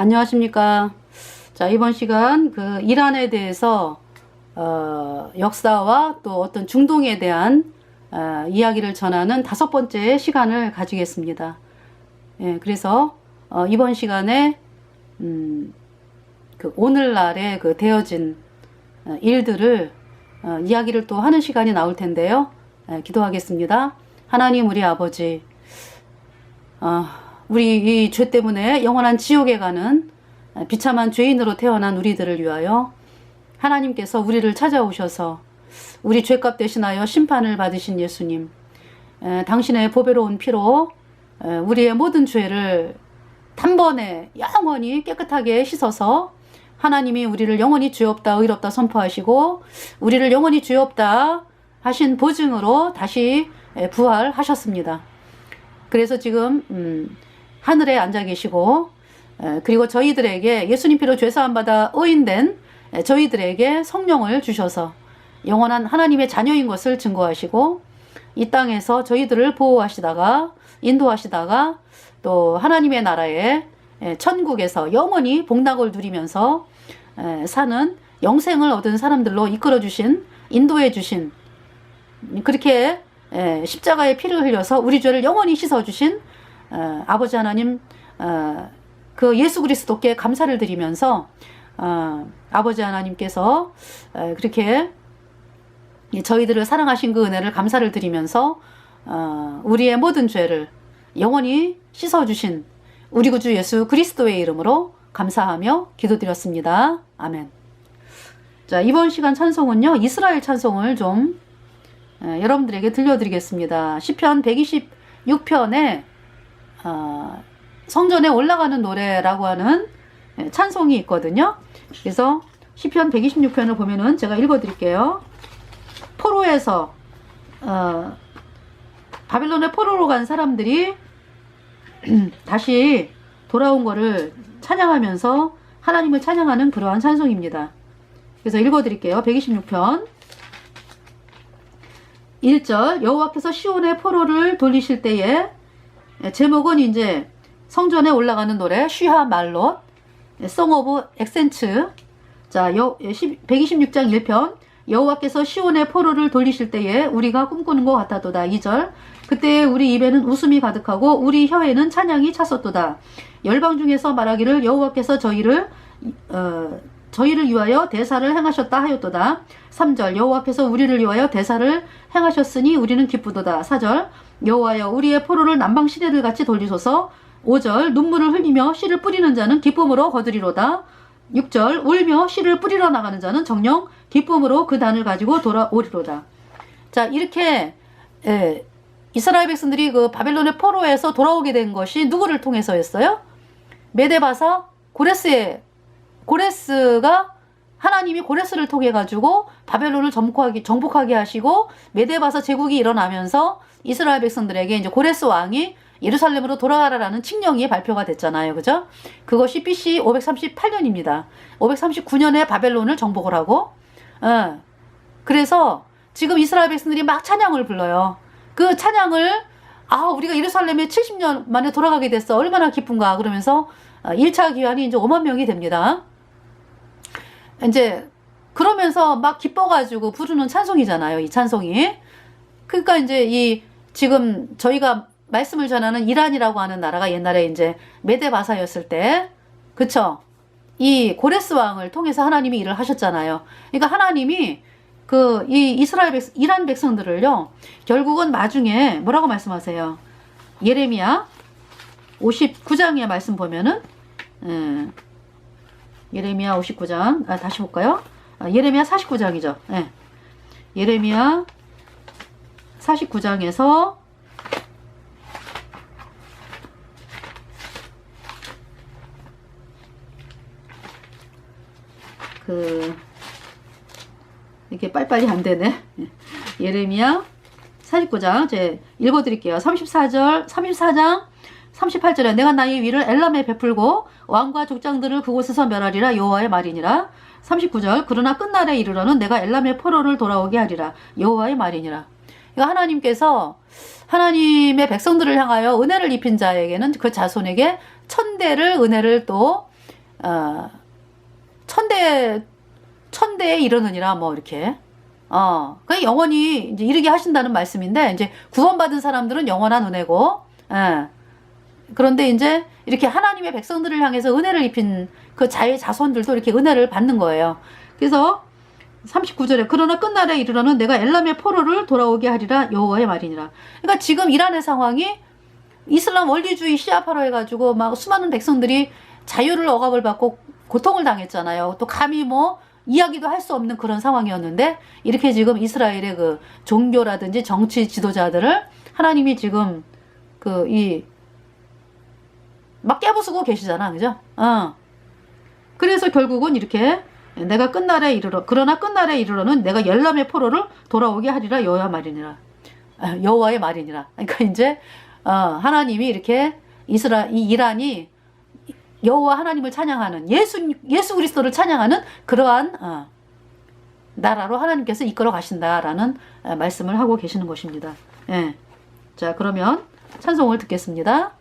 안녕하십니까. 자, 이번 시간 그 이란에 대해서 역사와 또 어떤 중동에 대한 이야기를 전하는 5번째 시간을 가지겠습니다. 예, 그래서 이번 시간에 그 오늘날에 그 되어진 일들을 이야기를 또 하는 시간이 나올 텐데요. 기도하겠습니다. 하나님 우리 아버지, 우리 이 죄 때문에 영원한 지옥에 가는 비참한 죄인으로 태어난 우리들을 위하여 하나님께서 우리를 찾아오셔서 우리 죄값 대신하여 심판을 받으신 예수님, 당신의 보배로운 피로 우리의 모든 죄를 단번에 영원히 깨끗하게 씻어서 하나님이 우리를 영원히 죄 없다 의롭다 선포하시고 우리를 영원히 죄 없다 하신 보증으로 다시 부활하셨습니다. 그래서 지금 하늘에 앉아 계시고, 그리고 저희들에게 예수님 피로 죄사함 받아 의인된 저희들에게 성령을 주셔서 영원한 하나님의 자녀인 것을 증거하시고 이 땅에서 저희들을 보호하시다가 인도하시다가 또 하나님의 나라에 천국에서 영원히 복락을 누리면서 사는 영생을 얻은 사람들로 이끌어 주신, 인도해 주신, 그렇게 십자가의 피를 흘려서 우리 죄를 영원히 씻어 주신 아버지 하나님, 그 예수 그리스도께 감사를 드리면서 아버지 하나님께서 그렇게 저희들을 사랑하신 그 은혜를 감사를 드리면서 우리의 모든 죄를 영원히 씻어주신 우리 구주 예수 그리스도의 이름으로 감사하며 기도드렸습니다. 아멘. 자, 이번 시간 찬송은요, 이스라엘 찬송을 좀 여러분들에게 들려드리겠습니다. 시편 126편에 성전에 올라가는 노래라고 하는 찬송이 있거든요. 그래서 시편 126편을 보면은 제가 읽어드릴게요. 포로에서 바벨론의 포로로 간 사람들이 다시 돌아온 거를 찬양하면서 하나님을 찬양하는 그러한 찬송입니다. 그래서 읽어드릴게요. 126편 1절, 여호와께서 시온의 포로를 돌리실 때에, 제목은 이제 성전에 올라가는 노래 쉬하 말롯, 송 오브 엑센츠. 자, 126장 1편, 여호와께서 시온의 포로를 돌리실 때에 우리가 꿈꾸는 것 같았도다. 2절, 그때 우리 입에는 웃음이 가득하고 우리 혀에는 찬양이 찼었도다. 열방 중에서 말하기를 여호와께서 저희를 위하여 대사를 행하셨다 하였도다. 3절, 여호와께서 우리를 위하여 대사를 행하셨으니 우리는 기쁘도다. 4절, 여호와여 우리의 포로를 남방 시내들 같이 돌리소서. 5절, 눈물을 흘리며 씨를 뿌리는 자는 기쁨으로 거두리로다. 6절, 울며 씨를 뿌리러 나가는 자는 정녕 기쁨으로 그 단을 가지고 돌아오리로다. 자, 이렇게 이스라엘 백성들이 그 바벨론의 포로에서 돌아오게 된 것이 누구를 통해서였어요? 메데바사 고레스가, 하나님이 고레스를 통해 가지고 바벨론을 정복하게 하시고 메데바사 제국이 일어나면서 이스라엘 백성들에게 이제 고레스 왕이 예루살렘으로 돌아가라라는 칙령이 발표가 됐잖아요. 그죠? 그것이 BC 538년입니다. 539년에 바벨론을 정복을 하고, 그래서 지금 이스라엘 백성들이 막 찬양을 불러요. 그 찬양을, 우리가 예루살렘에 70년 만에 돌아가게 됐어. 얼마나 기쁜가. 그러면서 1차 기한이 이제 5만 명이 됩니다. 이제 그러면서 막 기뻐가지고 부르는 찬송이잖아요. 이 찬송이. 그러니까 이제 지금 저희가 말씀을 전하는 이란이라고 하는 나라가 옛날에 이제 메데바사였을 때, 그쵸? 이 고레스 왕을 통해서 하나님이 일을 하셨잖아요. 그러니까 하나님이 이 이란 백성들을요, 결국은 나중에 뭐라고 말씀하세요? 예레미야 59장의 말씀 보면은, 예레미야 59장, 다시 볼까요? 예레미야 49장이죠. 예레미야 49장에서 이게 빨리빨리 안 되네. 예레미야 49장, 제 읽어드릴게요. 34장 38절에 내가 나의 위를 엘람에 베풀고 왕과 족장들을 그곳에서 멸하리라. 여호와의 말이니라. 39절, 그러나 끝날에 이르러는 내가 엘람의 포로를 돌아오게 하리라. 여호와의 말이니라. 그러니까 하나님께서 하나님의 백성들을 향하여 은혜를 입힌 자에게는 그 자손에게 천대를 은혜를 또 천대에 이르느니라 뭐 이렇게 그 영원히 이제 이르게 하신다는 말씀인데 이제 구원받은 사람들은 영원한 은혜고 그런데 이제 이렇게 하나님의 백성들을 향해서 은혜를 입힌 그 자손들도 이렇게 은혜를 받는 거예요. 그래서 39절에 그러나 끝날에 이르러는 내가 엘람의 포로를 돌아오게 하리라 여호와의 말이니라. 그러니까 지금 이란의 상황이 이슬람 원리주의 시아파로 해가지고 막 수많은 백성들이 자유를 억압을 받고 고통을 당했잖아요. 또 감히 뭐 이야기도 할 수 없는 그런 상황이었는데 이렇게 지금 이스라엘의 그 종교라든지 정치 지도자들을 하나님이 지금 막 깨부수고 계시잖아. 그죠? 그래서 결국은 이렇게 내가 그러나 끝날에 이르러는 내가 열람의 포로를 돌아오게 하리라 여호와의 말이니라. 그러니까 이제 하나님이 이렇게 이란이 여호와 하나님을 찬양하는 예수 그리스도를 찬양하는 그러한 나라로 하나님께서 이끌어 가신다라는 말씀을 하고 계시는 것입니다. 예. 자, 그러면 찬송을 듣겠습니다.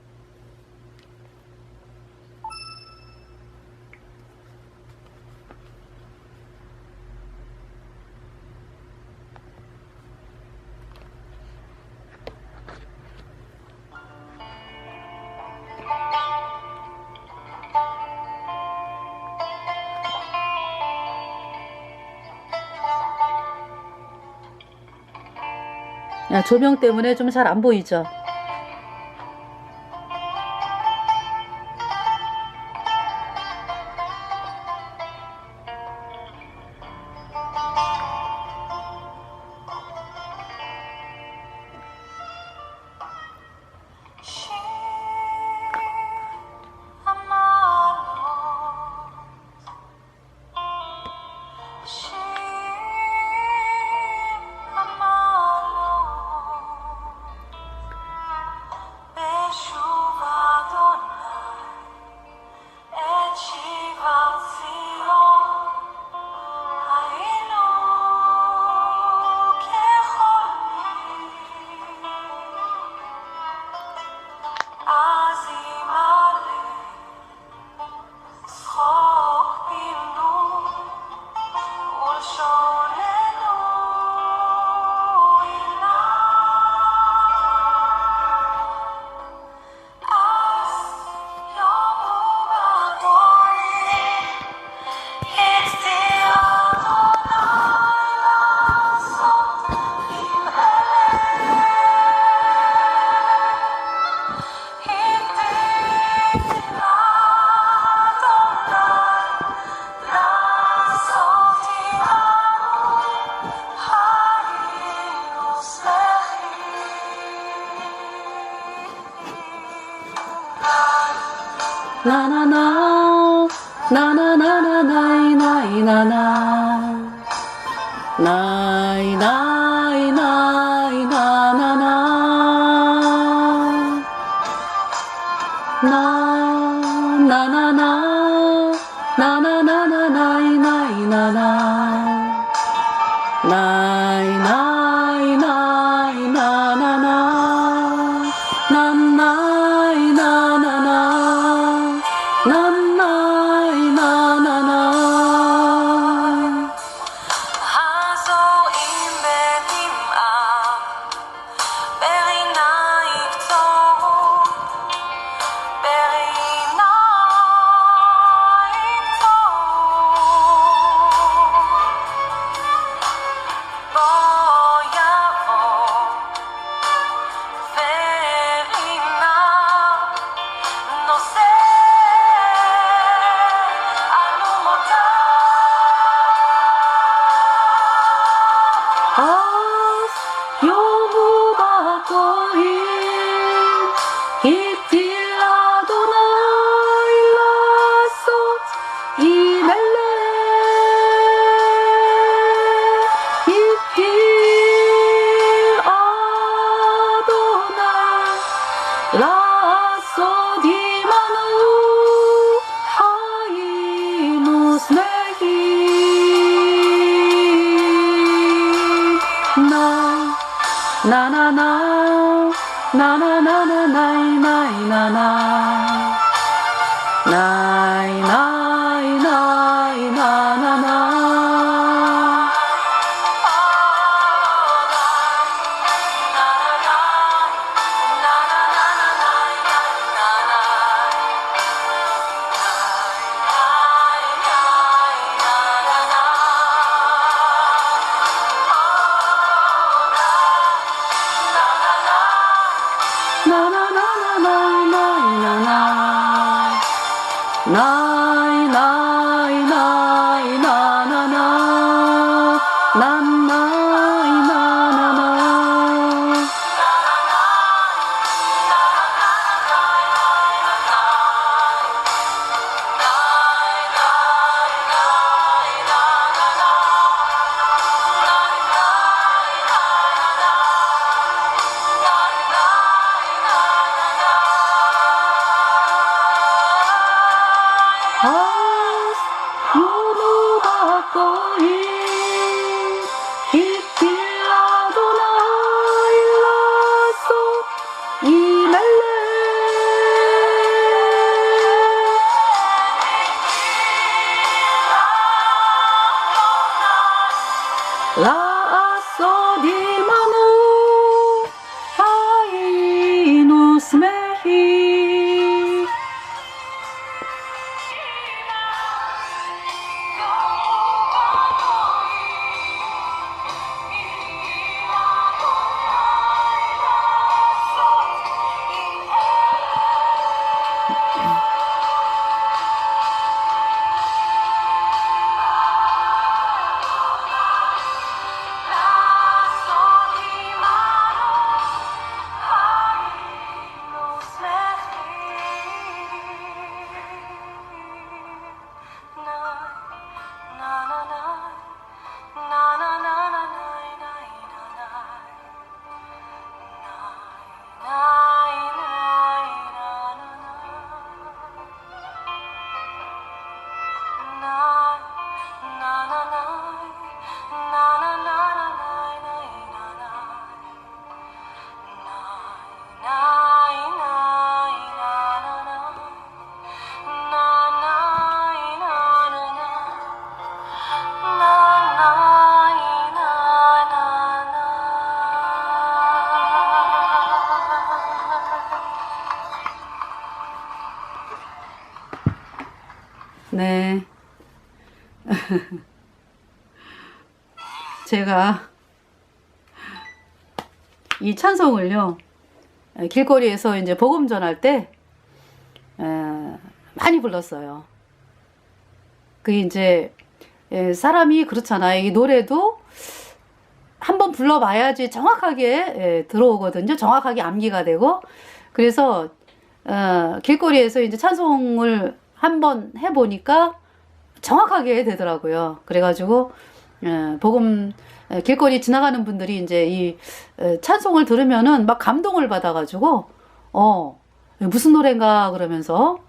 조명 때문에 좀 잘 안 보이죠? 나나나 나나나나나이나이나나 나이나이나이나나나 나나나나 나나나나나이나이나나 나이나이나이나나나 난나이나나나 난나이나나나 나나나 나나나나나이나이나나 나이나 나이 나이 나이 나나나 난 나이 나나나 라아소 디마누 하이누스메히 네. 제가 이 찬송을요, 길거리에서 이제 복음 전할 때 많이 불렀어요. 그게 이제 사람이 그렇잖아요. 이 노래도 한번 불러봐야지 정확하게 들어오거든요. 정확하게 암기가 되고. 그래서 길거리에서 이제 찬송을 한번 해보니까 정확하게 되더라고요. 그래가지고 복음 길거리 지나가는 분들이 이제 이 찬송을 들으면은 막 감동을 받아가지고 무슨 노래인가 그러면서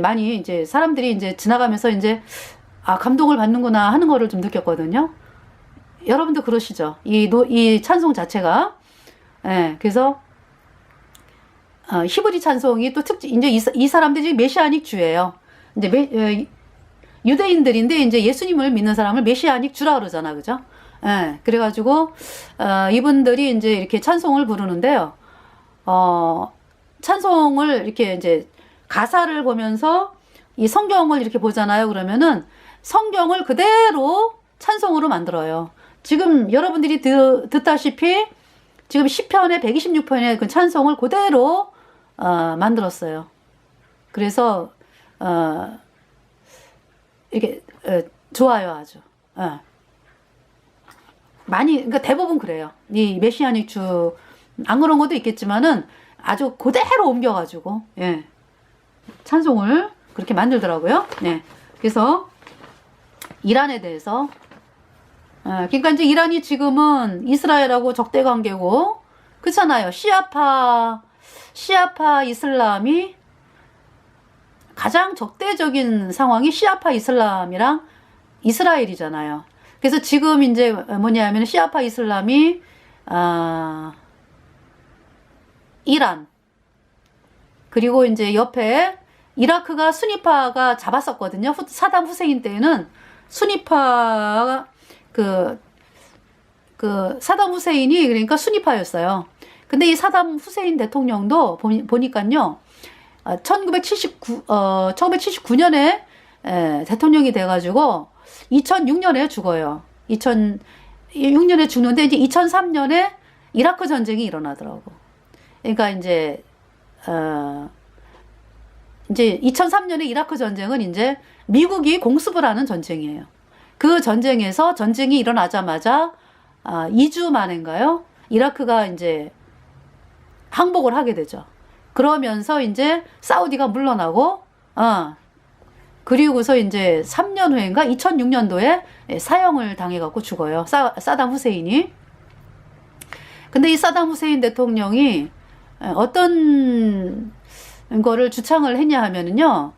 많이 이제 사람들이 이제 지나가면서 이제 감동을 받는구나 하는 거를 좀 느꼈거든요. 여러분도 그러시죠? 이 찬송 자체가 그래서 히브리 찬송이 또 이제 이 사람들이 메시아닉 주예요. 이제 유대인들인데 이제 예수님을 믿는 사람을 메시아닉 주라 그러잖아, 그죠? 그래가지고 이분들이 이제 이렇게 찬송을 부르는데요. 찬송을 이렇게 이제 가사를 보면서 이 성경을 이렇게 보잖아요. 그러면은 성경을 그대로 찬송으로 만들어요. 지금 여러분들이 듣다시피 지금 시편의 126편의 그 찬송을 그대로 만들었어요. 그래서 이게 좋아요, 아주. 많이, 그러니까 대부분 그래요. 이 메시아닉 주, 안 그런 것도 있겠지만은 아주 그대로 옮겨가지고, 찬송을 그렇게 만들더라고요. 그래서 이란에 대해서, 그러니까 이제 이란이 지금은 이스라엘하고 적대 관계고, 그렇잖아요. 시아파 이슬람이 가장 적대적인 상황이 시아파 이슬람이랑 이스라엘이잖아요. 그래서 지금 이제 뭐냐면 시아파 이슬람이 이란 그리고 이제 옆에 이라크가 수니파가 잡았었거든요. 사담 후세인 때에는 수니파가 그 사담 후세인이 그러니까 수니파였어요. 근데 이 사담 후세인 대통령도 보니까요. 1979년에 대통령이 돼가지고 2006년에 죽어요. 2006년에 죽는데 이제 2003년에 이라크 전쟁이 일어나더라고. 그러니까 이제 이제 2003년에 이라크 전쟁은 이제 미국이 공습을 하는 전쟁이에요. 그 전쟁에서 전쟁이 일어나자마자 2주 만인가요? 이라크가 이제 항복을 하게 되죠. 그러면서 이제 사우디가 물러나고, 그리고서 이제 3년 후인가 2006년도에 사형을 당해갖고 죽어요. 사담 후세인이. 근데 이 사담 후세인 대통령이 어떤 거를 주창을 했냐 하면은요,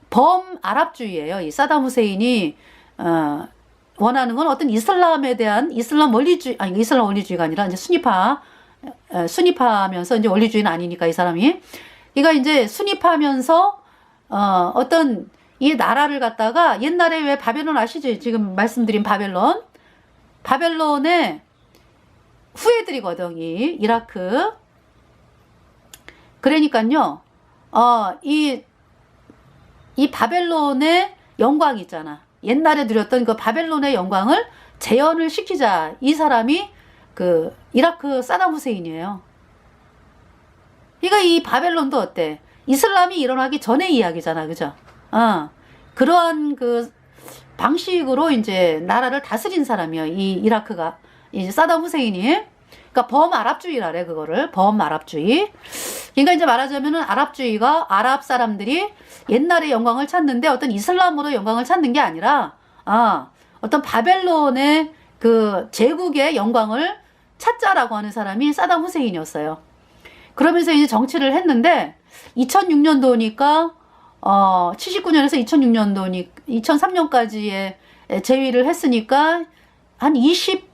범아랍주의예요. 이 사담 후세인이 원하는 건 어떤 이슬람에 대한 이슬람 원리주의, 아니 이슬람 원리주의가 아니라 이제 순위파하면서 이제 원리주의는 아니니까 이 사람이. 그러니까 이제 순위파하면서 어떤 이 나라를 갖다가 옛날에 왜 바벨론 아시죠? 지금 말씀드린 바벨론의 후예들이거든, 이 이라크. 그러니까요, 이 바벨론의 영광 있잖아. 옛날에 누렸던 그 바벨론의 영광을 재현을 시키자. 이 사람이 그 이라크 사담 후세인이에요. 그러니까 이 바벨론도 어때? 이슬람이 일어나기 전의 이야기잖아, 그죠? 그러한 그 방식으로 이제 나라를 다스린 사람이에요. 이 이라크가. 이제 사담 후세인이. 그러니까 범아랍주의라래, 그거를. 범아랍주의. 그러니까 이제 말하자면은 아랍주의가 아랍 사람들이 옛날의 영광을 찾는데 어떤 이슬람으로 영광을 찾는 게 아니라, 어떤 바벨론의 그 제국의 영광을 찾자라고 하는 사람이 사담 후세인이었어요. 그러면서 이제 정치를 했는데, 2006년도니까, 79년에서 2003년까지의 재위를 했으니까, 한 23년,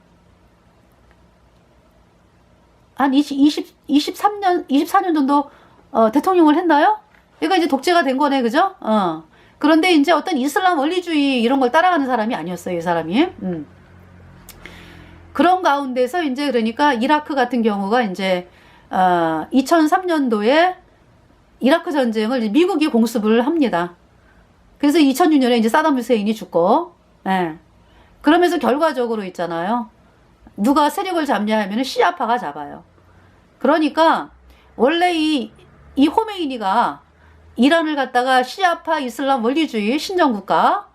24년 정도, 대통령을 했나요? 그러니까 이제 독재가 된 거네, 그죠? 그런데 이제 어떤 이슬람 원리주의 이런 걸 따라가는 사람이 아니었어요, 이 사람이. 그런 가운데서 이제 그러니까 이라크 같은 경우가 이제, 2003년도에 이라크 전쟁을 미국이 공습을 합니다. 그래서 2006년에 이제 사담 후세인이 죽고, 예. 그러면서 결과적으로 있잖아요. 누가 세력을 잡냐 하면은 시아파가 잡아요. 그러니까 원래 이 호메이니가 이란을 갖다가 시아파 이슬람 원리주의 신정국가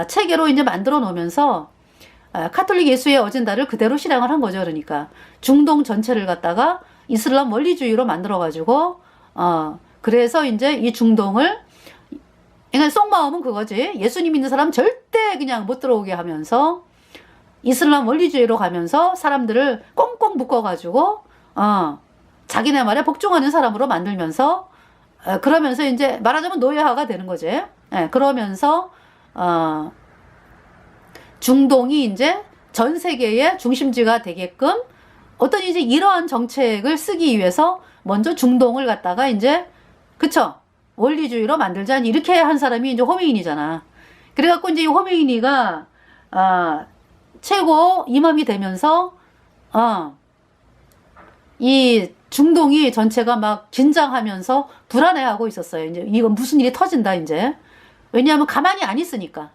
체계로 이제 만들어 놓으면서 카톨릭 예수의 어젠다를 그대로 실행을 한 거죠. 그러니까 중동 전체를 갖다가 이슬람 원리주의로 만들어 가지고 그래서 이제 이 중동을, 그러니까 속마음은 그거지. 예수님 믿는 사람 절대 그냥 못 들어오게 하면서 이슬람 원리주의로 가면서 사람들을 꽁꽁 묶어가지고, 자기네 말에 복종하는 사람으로 만들면서, 그러면서 이제 말하자면 노예화가 되는 거지. 예, 그러면서, 중동이 이제 전 세계의 중심지가 되게끔 어떤 이제 이러한 정책을 쓰기 위해서 먼저 중동을 갖다가 이제, 그쵸? 원리주의로 만들자. 이렇게 한 사람이 이제 호메이니잖아. 그래갖고 이제 이 호메이니가, 최고 이맘이 되면서 이 중동이 전체가 막 긴장하면서 불안해하고 있었어요. 이제 이건 무슨 일이 터진다 이제. 왜냐하면 가만히 안 있으니까.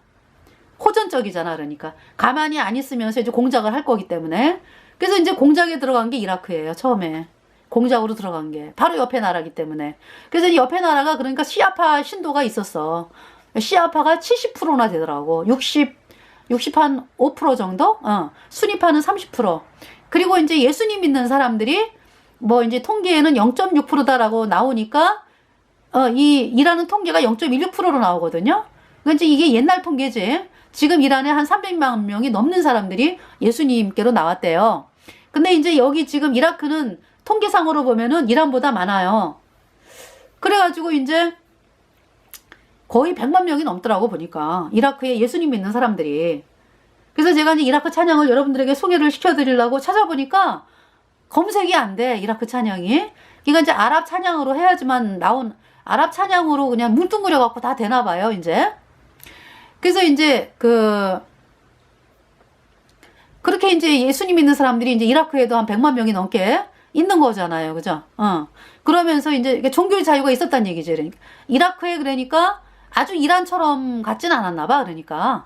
호전적이잖아. 그러니까 가만히 안 있으면서 이제 공작을 할 거기 때문에. 그래서 이제 공작에 들어간 게 이라크예요. 처음에 공작으로 들어간 게 바로 옆에 나라기 때문에. 그래서 이 옆에 나라가 그러니까 시아파 신도가 있었어. 시아파가 70%나 되더라고. 60한 5% 정도? 순위파는 30%. 그리고 이제 예수님 믿는 사람들이 뭐 이제 통계에는 0.6%다라고 나오니까, 이 이란은 통계가 0.16%로 나오거든요. 그러니까 이제 이게 옛날 통계지. 지금 이란에 한 300만 명이 넘는 사람들이 예수님께로 나왔대요. 근데 이제 여기 지금 이라크는 통계상으로 보면은 이란보다 많아요. 그래가지고 이제 거의 100만 명이 넘더라고, 보니까. 이라크에 예수님 믿는 사람들이. 그래서 제가 이제 이라크 찬양을 여러분들에게 소개를 시켜드리려고 찾아보니까 검색이 안 돼, 이라크 찬양이. 그러니까 이제 아랍 찬양으로 해야지만 아랍 찬양으로 그냥 뭉뚱그려갖고 다 되나 봐요, 이제. 그래서 이제 그렇게 이제 예수님 믿는 사람들이 이제 이라크에도 한 100만 명이 넘게 있는 거잖아요, 그죠? 그러면서 이제 종교의 자유가 있었다는 얘기지. 그러니까. 이라크에 그러니까 아주 이란처럼 같진 않았나 봐, 그러니까.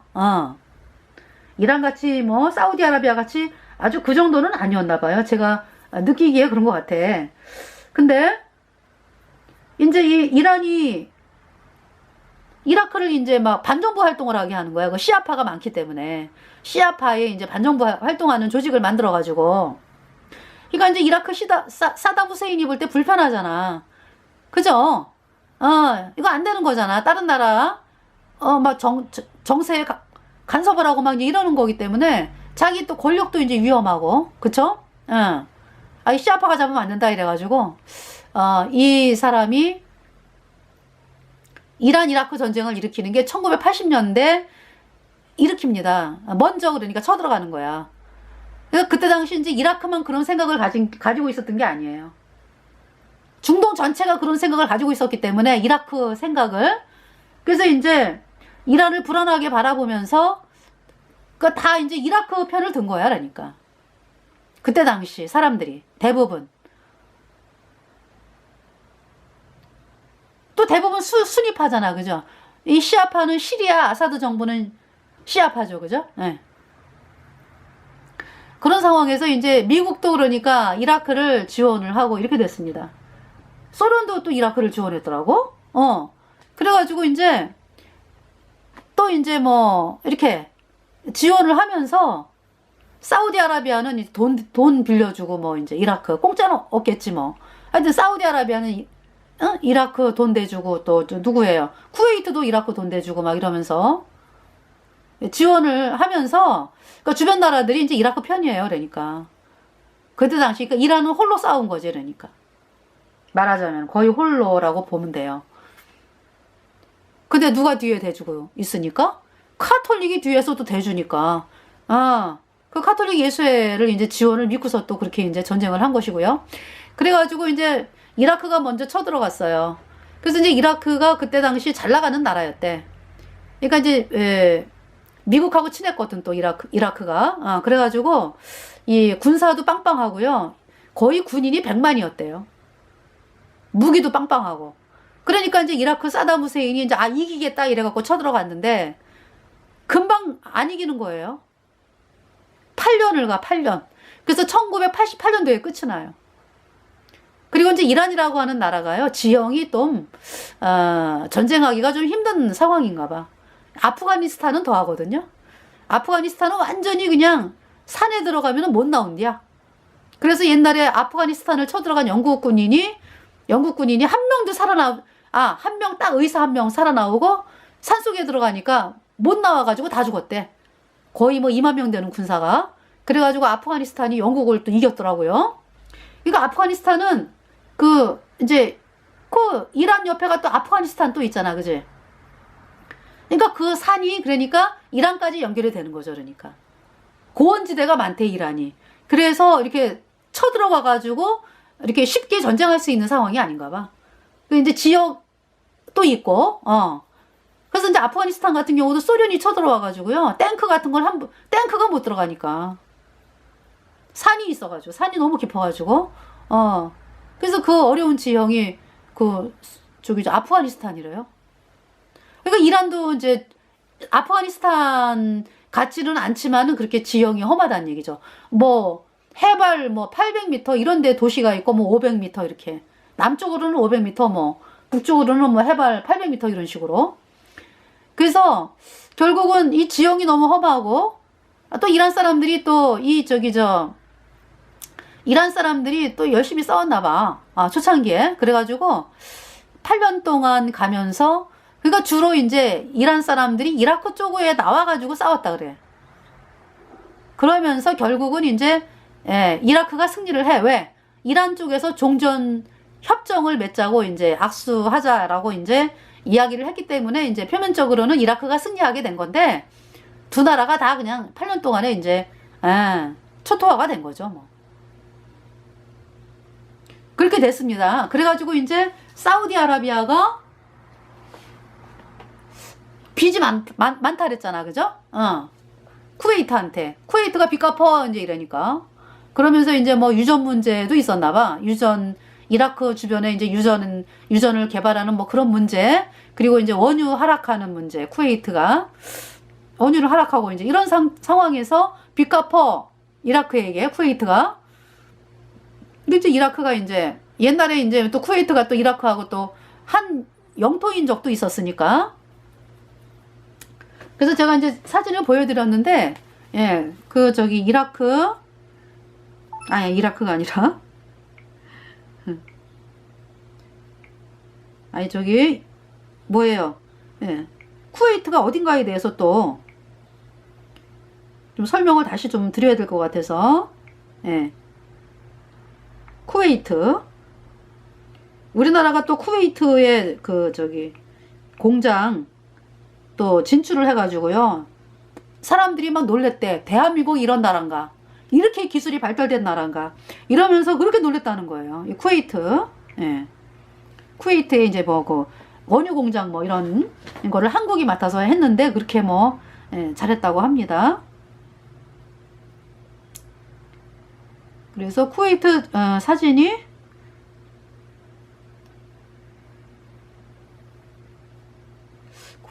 이란 같이 뭐 사우디아라비아 같이 아주 그 정도는 아니었나 봐요. 제가 느끼기에 그런 것 같아. 근데 이제 이 이란이 이라크를 이제 막 반정부 활동을 하게 하는 거야. 그 시아파가 많기 때문에. 시아파에 이제 반정부 활동하는 조직을 만들어가지고. 그러니까 이제 이라크 사담 후세인이 볼 때 불편하잖아. 그죠? 이거 안 되는 거잖아. 다른 나라, 막 정세에 간섭을 하고 막 이러는 거기 때문에 자기 또 권력도 이제 위험하고. 그쵸? 이 시아파가 잡으면 안 된다 이래가지고, 이 사람이 이란 이라크 전쟁을 일으키는 게 1980년대 일으킵니다. 먼저 그러니까 쳐들어가는 거야. 그래서 그때 당시 이제 이라크만 그런 생각을 가지고 있었던 게 아니에요. 중동 전체가 그런 생각을 가지고 있었기 때문에 이라크 생각을. 그래서 이제 이란을 불안하게 바라보면서 그 다 이제 이라크 편을 든 거야. 그러니까. 그때 당시 사람들이 대부분. 또 대부분 순위파잖아. 그죠? 이 시아파는 시리아 아사드 정부는 시아파죠. 그죠? 네. 그런 상황에서 이제 미국도 그러니까 이라크를 지원을 하고 이렇게 됐습니다. 소련도 또 이라크를 지원했더라고. 그래가지고 이제 또 이제 뭐 이렇게 지원을 하면서 사우디아라비아는 돈 빌려주고 뭐 이제 이라크 공짜는 없겠지 뭐. 하여튼 사우디아라비아는 이라크 돈 대주고 또 누구예요? 쿠웨이트도 이라크 돈 대주고 막 이러면서 지원을 하면서 그러니까 주변 나라들이 이제 이라크 편이에요. 그러니까 그때 당시 그러니까 이란은 홀로 싸운 거지. 그러니까 말하자면 거의 홀로라고 보면 돼요. 근데 누가 뒤에 대주고 있으니까? 카톨릭이 뒤에서도 대주니까. 그 카톨릭 예수회를 이제 지원을 믿고서 또 그렇게 이제 전쟁을 한 것이고요. 그래가지고 이제 이라크가 먼저 쳐들어갔어요. 그래서 이제 이라크가 그때 당시 잘 나가는 나라였대. 그러니까 이제 미국하고 친했거든 또 이라크가. 그래가지고 이 군사도 빵빵하고요. 거의 군인이 100만이었대요. 무기도 빵빵하고. 그러니까 이제 이라크 사담 후세인이 이제 이기겠다 이래갖고 쳐들어갔는데 금방 안 이기는 거예요. 8년을 가 8년. 그래서 1988년도에 끝이 나요. 그리고 이제 이란이라고 하는 나라가요. 지형이 좀 전쟁하기가 좀 힘든 상황인가 봐. 아프가니스탄은 더 하거든요. 아프가니스탄은 완전히 그냥 산에 들어가면 못 나온디야. 그래서 옛날에 아프가니스탄을 쳐들어간 영국 군인이 한 명도 한 명 딱 의사 한 명 살아나오고 산속에 들어가니까 못 나와가지고 다 죽었대. 거의 뭐 2만 명 되는 군사가. 그래가지고 아프가니스탄이 영국을 또 이겼더라고요. 그러니까 아프가니스탄은 이제 이란 옆에가 또 아프가니스탄 또 있잖아. 그지? 그러니까 그 산이 그러니까 이란까지 연결이 되는 거죠. 그러니까. 고원지대가 많대, 이란이. 그래서 이렇게 쳐들어가가지고 이렇게 쉽게 전쟁할 수 있는 상황이 아닌가 봐. 이제 지역도 있고, 그래서 이제 아프가니스탄 같은 경우도 소련이 쳐들어와가지고요. 탱크 같은 걸 탱크가 못 들어가니까. 산이 있어가지고, 산이 너무 깊어가지고, 그래서 그 어려운 지형이 아프가니스탄이래요. 그러니까 이란도 이제 아프가니스탄 같지는 않지만은 그렇게 지형이 험하다는 얘기죠. 뭐 해발 800m 이런 데 도시가 있고 500m 이렇게. 남쪽으로는 500m 북쪽으로는 해발 800m 이런 식으로. 그래서 결국은 이 지형이 너무 험하고 또 이란 사람들이 또 이란 사람들이 또 열심히 싸웠나 봐. 초창기에. 그래가지고 8년 동안 가면서 그러니까 주로 이제 이란 사람들이 이라크 쪽에 나와가지고 싸웠다 그래. 그러면서 결국은 이제 이라크가 승리를 해. 왜? 이란 쪽에서 종전 협정을 맺자고 이제 악수하자라고 이제 이야기를 했기 때문에 이제 표면적으로는 이라크가 승리하게 된 건데 두 나라가 다 그냥 8년 동안에 이제 초토화가 된 거죠. 뭐. 그렇게 됐습니다. 그래가지고 이제 사우디아라비아가 빚이 많다 그랬잖아. 그죠? 쿠웨이트한테. 쿠웨이트가 빚 갚어 이제 이러니까. 그러면서 이제 뭐 유전 문제도 있었나 봐. 이라크 주변에 이제 유전을 개발하는 뭐 그런 문제. 그리고 이제 원유 하락하는 문제. 쿠웨이트가 원유를 하락하고 이제 이런 상황에서 빚 갚어. 이라크에게 쿠웨이트가. 근데 이제 이라크가 이제 옛날에 이제 또 쿠웨이트가 또 이라크하고 또 한 영토인 적도 있었으니까 그래서 제가 이제 사진을 보여드렸는데, 예, 그 저기 이라크, 아니 이라크가 아니라, 아니 저기 뭐예요? 예, 쿠웨이트가 어딘가에 대해서 또 좀 설명을 다시 좀 드려야 될 것 같아서, 예, 쿠웨이트. 우리나라가 또 쿠웨이트에 그 저기 공장 또 진출을 해가지고요. 사람들이 막 놀랬대. 대한민국 이런 나라인가? 이렇게 기술이 발달된 나라인가? 이러면서 그렇게 놀랬다는 거예요. 이 쿠웨이트. 예. 쿠웨이트에 이제 뭐 그 원유 공장 뭐 이런 거를 한국이 맡아서 했는데 그렇게 뭐 예, 잘했다고 합니다. 그래서 쿠웨이트 사진이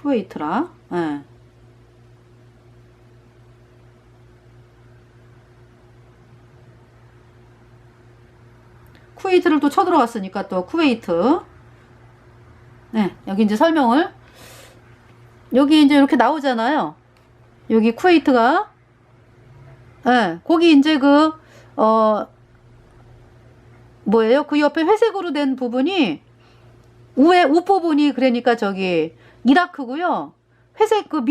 쿠웨이트라. 예. 쿠웨이트를 또 쳐들어갔으니까 또 쿠웨이트. 네, 여기 이제 설명을. 여기 이제 이렇게 나오잖아요. 여기 쿠웨이트가. 네, 거기 이제 뭐예요? 그 옆에 회색으로 된 부분이, 우에, 우부분이 그러니까 저기, 이라크고요. 회색 그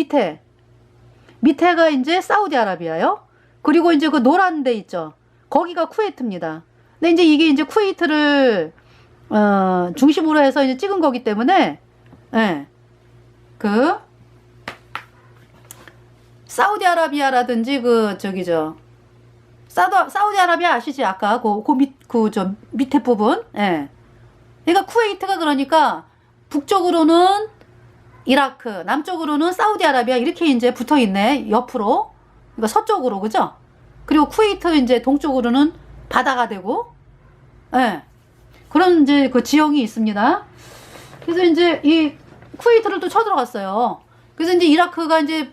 밑에가 이제 사우디아라비아요. 그리고 이제 그 노란 데 있죠. 거기가 쿠웨이트입니다. 근데 이제 이게 이제 쿠웨이트를 중심으로 해서 이제 찍은 거기 때문에, 예, 그 사우디아라비아라든지 그 저기 사우디아라비아 아시지? 아까 저 밑에 부분, 예. 그러니까 쿠웨이트가 그러니까 북쪽으로는 이라크, 남쪽으로는 사우디아라비아 이렇게 이제 붙어 있네. 옆으로. 그러니까 서쪽으로, 그죠? 그리고 쿠웨이트 이제 동쪽으로는 바다가 되고, 예. 그런 이제 그 지형이 있습니다. 그래서 이제 이 쿠웨이트를 또 쳐들어갔어요. 그래서 이제 이라크가 이제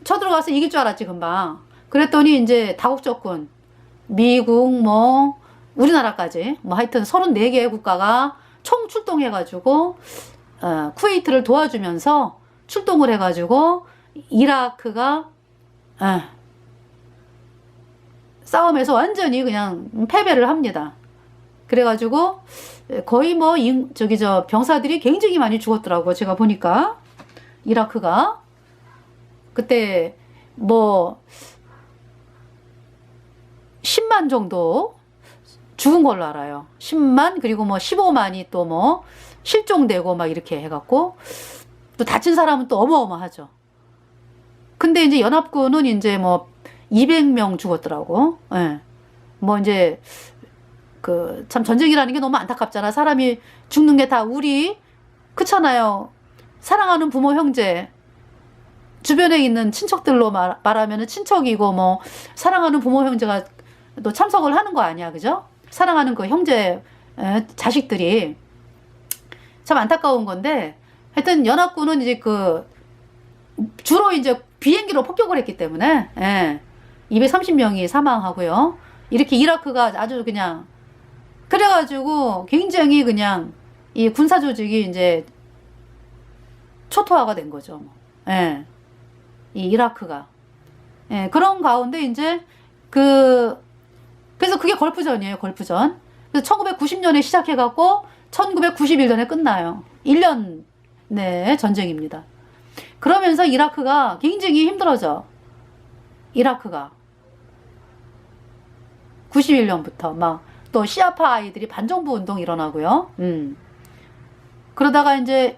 쳐들어가서 이길 줄 알았지, 금방. 그랬더니 이제 다국적군, 미국, 뭐, 우리나라까지, 뭐 하여튼 34개의 국가가 총 출동해가지고, 쿠웨이트를 도와주면서 출동을 해가지고, 이라크가, 싸움에서 완전히 그냥 패배를 합니다. 그래가지고, 거의 뭐, 병사들이 굉장히 많이 죽었더라고요. 제가 보니까. 이라크가. 그때, 뭐, 10만 정도 죽은 걸로 알아요. 10만, 그리고 뭐 15만이 또 뭐 실종되고 막 이렇게 해갖고, 또 다친 사람은 또 어마어마하죠. 근데 이제 연합군은 이제 뭐 200명 죽었더라고. 예. 뭐 이제 참 전쟁이라는 게 너무 안타깝잖아. 사람이 죽는 게 다 우리, 그렇잖아요. 사랑하는 부모, 형제, 주변에 있는 친척들로 말하면 친척이고, 뭐 사랑하는 부모, 형제가 또 참석을 하는 거 아니야, 그죠? 사랑하는 그 형제, 자식들이 참 안타까운 건데, 하여튼 연합군은 이제 주로 이제 비행기로 폭격을 했기 때문에, 230명이 사망하고요. 이렇게 이라크가 아주 그냥, 그래가지고 굉장히 그냥 이 군사 조직이 이제 초토화가 된 거죠. 이 이라크가. 그런 가운데 이제 그래서 그게 걸프전이에요, 걸프전. 그래서 1990년에 시작해갖고 1991년에 끝나요. 1년 내 전쟁입니다. 그러면서 이라크가 굉장히 힘들어져. 이라크가. 91년부터 막 또 시아파 아이들이 반정부 운동 일어나고요. 그러다가 이제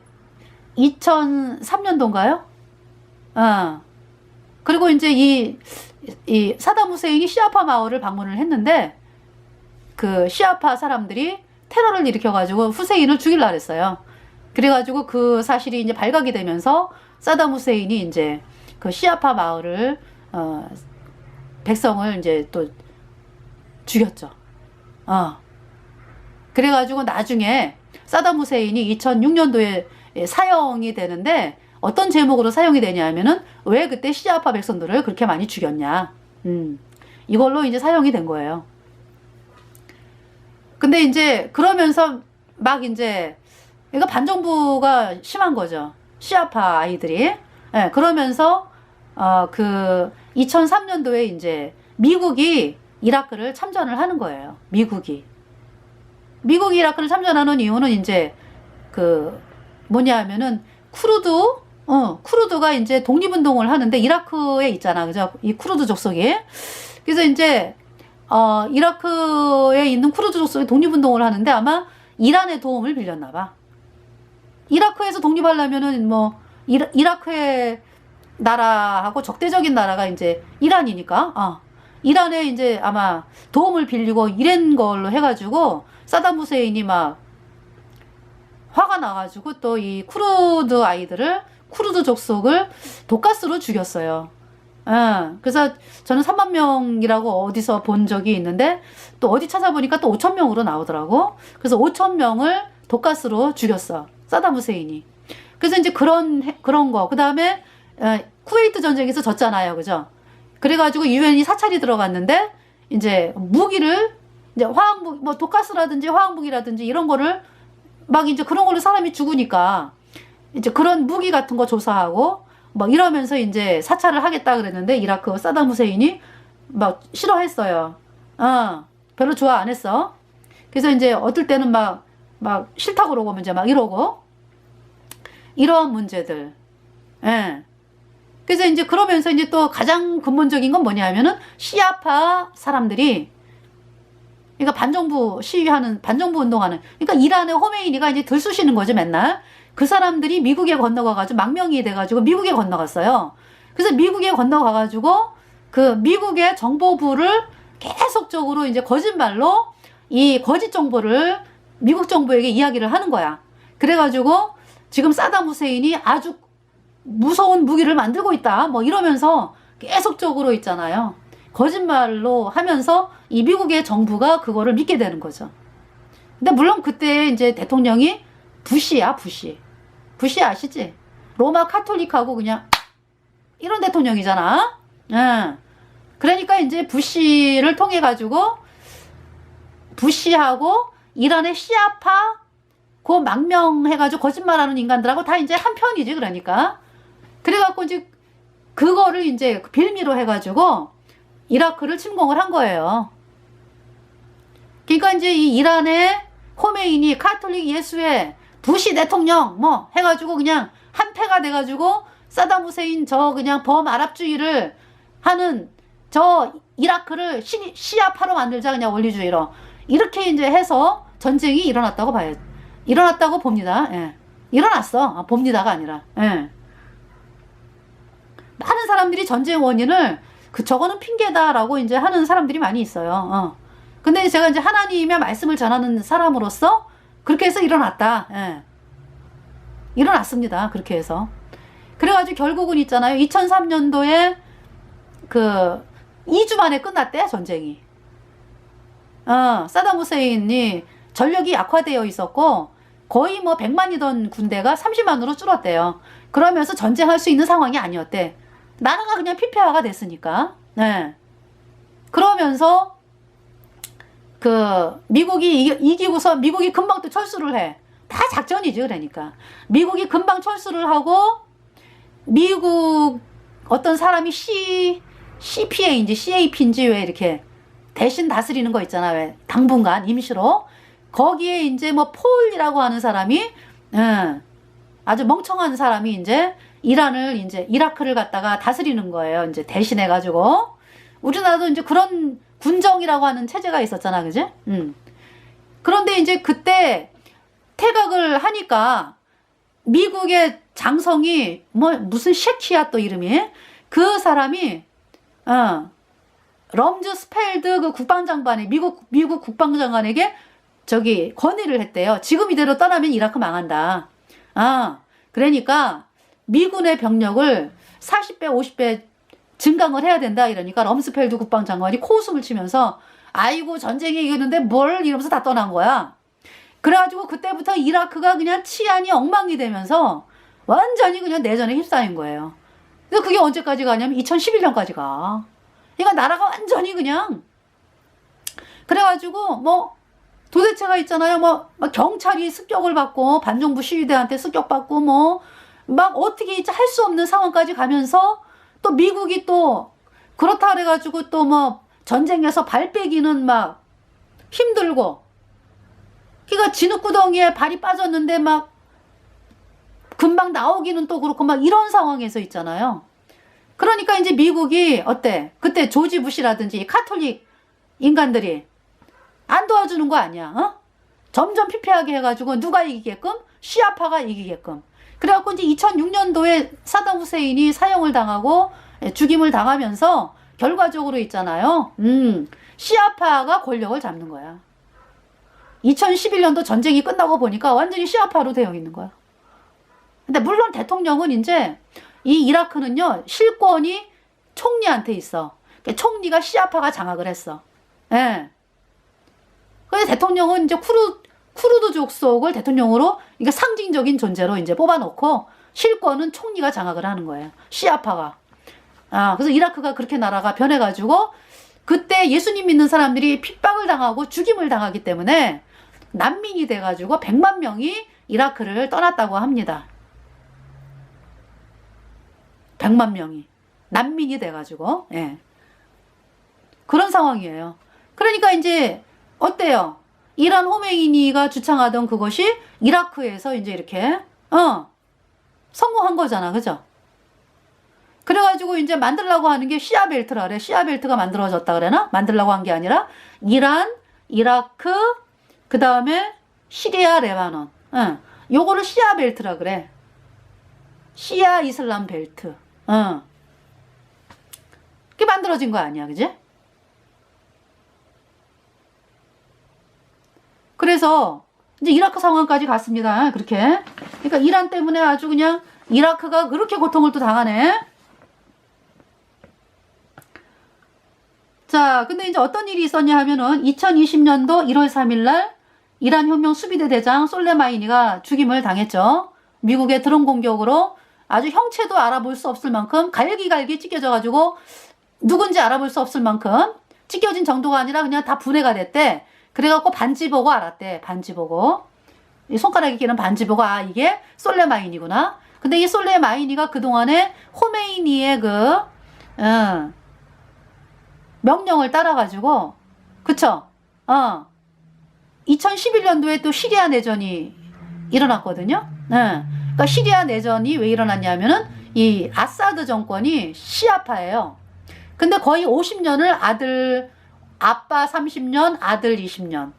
2003년도인가요? 그리고 이제 이 사담 후세인이 시아파 마을을 방문을 했는데, 그 시아파 사람들이 테러를 일으켜가지고 후세인을 죽이려고 했어요. 그래가지고 그 사실이 이제 발각이 되면서 사담 후세인이 이제 그 시아파 마을을, 백성을 이제 또 죽였죠. 그래가지고 나중에 사담 후세인이 2006년도에 사형이 되는데, 어떤 제목으로 사형이 되냐면은, 왜 그때 시아파 백성들을 그렇게 많이 죽였냐. 이걸로 이제 사형이 된 거예요. 근데 이제 그러면서 막 이제, 그러니까 반정부가 심한 거죠. 시아파 아이들이. 예, 그러면서 그 2003년도에 이제 미국이 이라크를 참전을 하는 거예요. 미국이 이라크를 참전하는 이유는 이제 그 뭐냐 하면은 쿠르드가 이제 독립운동을 하는데 이라크에 있잖아. 그죠? 이 쿠르드 족속이. 그래서 이제 이라크에 있는 쿠르드 족속이 독립운동을 하는데 아마 이란의 도움을 빌렸나 봐. 이라크에서 독립하려면은 뭐 이라크의 나라하고 적대적인 나라가 이제 이란이니까 이란에 이제 아마 도움을 빌리고 이런 걸로 해가지고 사담 후세인이 막 화가 나가지고 또 이 쿠르드 족속을 독가스로 죽였어요. 그래서 저는 3만 명이라고 어디서 본 적이 있는데 또 어디 찾아보니까 또 5천 명으로 나오더라고. 그래서 5천 명을 독가스로 죽였어. 사담 후세인이. 그래서 이제 그런 거. 그 다음에 쿠웨이트 전쟁에서 졌잖아요. 그죠? 그래가지고 유엔이 사찰이 들어갔는데 이제 무기를 이제 화학무기, 뭐 독가스라든지 화학무기라든지 이런 거를 막 이제 그런 걸로 사람이 죽으니까 이제 그런 무기 같은 거 조사하고 막 이러면서 이제 사찰을 하겠다 그랬는데 이라크 사담 후세인이 막 싫어했어요. 별로 좋아 안 했어. 그래서 이제 어떨 때는 막 싫다고 그러고 이제 막 이러고 이런 문제들. 예. 그래서 이제 그러면서 이제 또 가장 근본적인 건 뭐냐 하면은 시아파 사람들이 그러니까 반정부 운동하는 그러니까 이란의 호메이니가 이제 들쑤시는 거죠, 맨날. 그 사람들이 미국에 건너가가지고 망명이 돼가지고 미국에 건너갔어요. 그래서 미국에 건너가가지고 그 미국의 정보부를 계속적으로 이제 거짓말로 이 거짓 정보를 미국 정부에게 이야기를 하는 거야. 그래가지고 지금 사담 후세인이 아주 무서운 무기를 만들고 있다. 뭐 이러면서 계속적으로 있잖아요. 거짓말로 하면서 이 미국의 정부가 그거를 믿게 되는 거죠. 근데 물론 그때 이제 대통령이 부시야, 부시. 부시 아시지? 로마 카톨릭하고 그냥 이런 대통령이잖아. 그러니까 이제 부시를 통해 가지고 부시하고 이란의 시아파 그 망명해가지고 거짓말하는 인간들하고 다 이제 한 편이지. 그러니까 그래갖고 이제 그거를 이제 빌미로 해가지고 이라크를 침공을 한 거예요. 그러니까 이제 이 이란의 호메이니 카톨릭 예수의 부시 대통령 뭐 해가지고 그냥 한패가 돼가지고 사담 후세인 저 그냥 범아랍주의를 하는 저 이라크를 시아파로 만들자 그냥 원리주의로 이렇게 이제 해서 전쟁이 일어났다고 봐요. 일어났다고 봅니다. 예. 일어났어. 봅니다가 아니라. 예. 많은 사람들이 전쟁 원인을 저거는 핑계다라고 이제 하는 사람들이 많이 있어요. 근데 제가 이제 하나님의 말씀을 전하는 사람으로서 그렇게 해서 일어났다. 예. 일어났습니다. 그렇게 해서. 그래가지고 결국은 있잖아요. 2003년도에 그 2주 만에 끝났대, 전쟁이. 사담 후세인이 전력이 약화되어 있었고 거의 뭐 100만이던 군대가 30만으로 줄었대요. 그러면서 전쟁할 수 있는 상황이 아니었대. 나라가 그냥 피폐화가 됐으니까. 네. 그러면서 그 미국이 이기고서 미국이 금방 또 철수를 해. 다 작전이지. 그러니까 미국이 금방 철수를 하고 미국 어떤 사람이 CPA인지 CAP인지 왜 이렇게 대신 다스리는 거 있잖아. 왜 당분간 임시로 거기에 이제 뭐 폴이라고 하는 사람이 아주 멍청한 사람이 이제 이라크를 갖다가 다스리는 거예요. 이제 대신해 가지고 우리나라도 이제 그런 군정이라고 하는 체제가 있었잖아. 그지? 그런데 이제 그때 퇴각을 하니까 미국의 장성이 뭐 무슨 셰키야 또 이름이 그 사람이 럼즈스펠드 그 국방장관이 미국 국방장관에게 저기 건의를 했대요. 지금 이대로 떠나면 이라크 망한다. 그러니까 미군의 병력을 40배, 50배 증강을 해야 된다. 이러니까 럼스펠드 국방장관이 코웃음을 치면서 아이고 전쟁이 이겼는데 뭘 이러면서 다 떠난 거야. 그래가지고 그때부터 이라크가 그냥 치안이 엉망이 되면서 완전히 그냥 내전에 휩싸인 거예요. 근데 그게 언제까지 가냐면 2011년까지 가. 그러니까 나라가 완전히 그냥 그래가지고 뭐 도대체가 있잖아요. 뭐 경찰이 습격을 받고 반정부 시위대한테 습격받고 뭐 막 어떻게 이제 할 수 없는 상황까지 가면서 또 미국이 또 그렇다 그래가지고 또 뭐 전쟁에서 발 빼기는 막 힘들고, 그러니까 진흙구덩이에 발이 빠졌는데 막 금방 나오기는 또 그렇고 막 이런 상황에서 있잖아요. 그러니까 이제 미국이 어때? 그때 조지 부시라든지 카톨릭 인간들이 안 도와주는 거 아니야? 어? 점점 피폐하게 해가지고 누가 이기게끔? 시아파가 이기게끔. 그래갖고 이제 2006년도에 사담 후세인이 사형을 당하고 죽임을 당하면서 결과적으로 있잖아요. 시아파가 권력을 잡는 거야. 2011년도 전쟁이 끝나고 보니까 완전히 시아파로 되어 있는 거야. 근데 물론 대통령은 이제 이 이라크는요, 실권이 총리한테 있어. 그러니까 총리가 시아파가 장악을 했어. 예. 그래서 대통령은 이제 쿠르드 족속을 대통령으로, 그러니까 상징적인 존재로 이제 뽑아놓고 실권은 총리가 장악을 하는 거예요. 시아파가. 그래서 이라크가 그렇게 나라가 변해가지고 그때 예수님 믿는 사람들이 핍박을 당하고 죽임을 당하기 때문에 난민이 돼가지고 100만 명이 이라크를 떠났다고 합니다. 100만 명이 난민이 돼가지고, 예. 그런 상황이에요. 그러니까 이제 어때요? 이란 호메이니가 주창하던 그것이 이라크에서 이제 이렇게 성공한 거잖아, 그죠? 그래가지고 이제 만들려고 하는 게 시아벨트라 그래. 시아벨트가 만들어졌다 그래나? 만들려고 한 게 아니라 이란, 이라크, 그 다음에 시리아, 레바논. 요거를 시아벨트라 그래. 시아 이슬람 벨트. 그게 만들어진 거 아니야, 그지? 그래서 이제 이라크 상황까지 갔습니다. 그렇게. 그러니까 이란 때문에 아주 그냥 이라크가 그렇게 고통을 또 당하네. 자, 근데 이제 어떤 일이 있었냐 하면은 2020년도 1월 3일 날 이란 혁명 수비대 대장 솔레마니가 죽임을 당했죠. 미국의 드론 공격으로 아주 형체도 알아볼 수 없을 만큼 갈기갈기 찢겨져 가지고 누군지 알아볼 수 없을 만큼 찢겨진 정도가 아니라 그냥 다 분해가 됐대. 그래갖고 반지 보고 알았대. 반지 보고. 이 손가락에 끼는 반지 보고 이게 솔레마니구나. 근데 이 솔레마니가 그동안에 호메이니의 명령을 따라가지고, 그쵸? 2011년도에 또 시리아 내전이 일어났거든요. 그러니까 시리아 내전이 왜 일어났냐면은 이 아사드 정권이 시아파예요. 근데 거의 50년을 아빠 30년, 아들 20년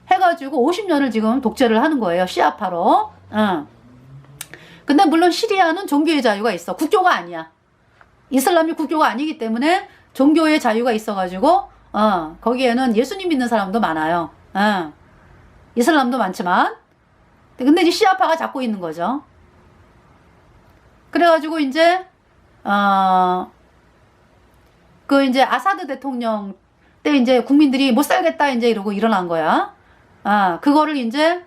해가지고 50년을 지금 독재를 하는 거예요. 시아파로. 근데 물론 시리아는 종교의 자유가 있어. 국교가 아니야. 이슬람이 국교가 아니기 때문에 종교의 자유가 있어가지고 거기에는 예수님 믿는 사람도 많아요. 이슬람도 많지만, 근데 이제 시아파가 잡고 있는 거죠. 그래가지고 이제 이제 아사드 대통령 때 이제 국민들이 못 살겠다 이제 이러고 일어난 거야. 그거를 이제